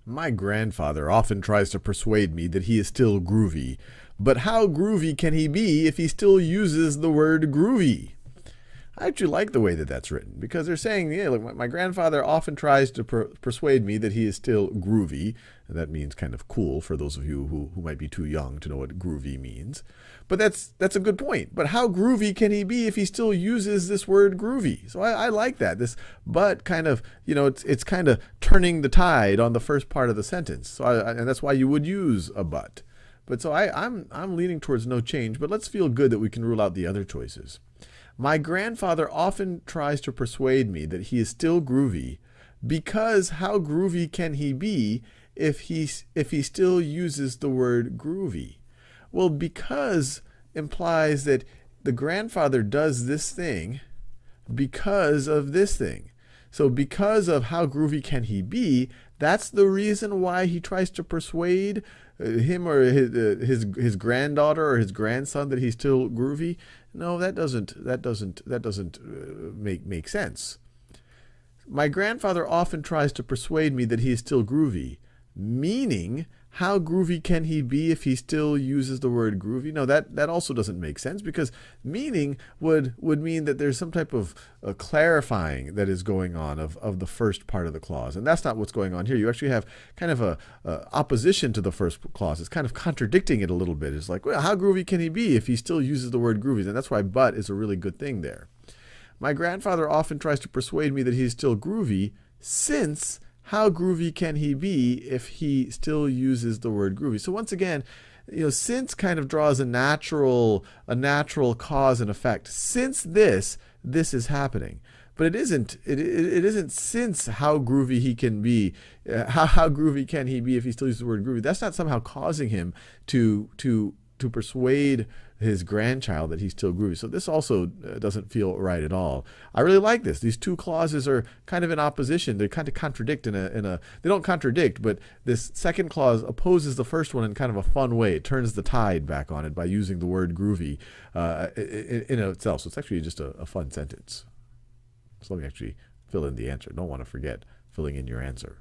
My grandfather often tries to persuade me that he is still groovy. But how groovy can he be if he still uses the word groovy? I actually like the way that that's written because they're saying, yeah, look, my grandfather often tries to persuade me that he is still groovy. And that means kind of cool for those of you who might be too young to know what groovy means. But that's a good point. But how groovy can he be if he still uses this word groovy? So I like that. This but kind of, it's kind of turning the tide on the first part of the sentence. So and that's why you would use a but. But so I'm leaning towards no change. But let's feel good that we can rule out the other choices. My grandfather often tries to persuade me that he is still groovy because how groovy can he be if he still uses the word groovy? Well, because implies that the grandfather does this thing because of this thing. So because of how groovy can he be, that's the reason why he tries to persuade him or his granddaughter or his grandson that he's still groovy. No, that doesn't make sense. My grandfather often tries to persuade me that he is still groovy, meaning how groovy can he be if he still uses the word groovy? No, that also doesn't make sense because meaning would mean that there's some type of clarifying that is going on of the first part of the clause. And that's not what's going on here. You actually have kind of a opposition to the first clause. It's kind of contradicting it a little bit. It's like, well, how groovy can he be if he still uses the word groovy? And that's why but is a really good thing there. My grandfather often tries to persuade me that he's still groovy since how groovy can he be if he still uses the word groovy? So once again, since kind of draws a natural cause and effect. Since this is happening. But it isn't since how groovy he can be. How groovy can he be if he still uses the word groovy? That's not somehow causing him to persuade his grandchild that he's still groovy. So this also doesn't feel right at all. I really like this. These two clauses are kind of in opposition. They kind of contradict they don't contradict, but this second clause opposes the first one in kind of a fun way. It turns the tide back on it by using the word groovy in itself. So it's actually just a fun sentence. So let me actually fill in the answer. Don't want to forget filling in your answer.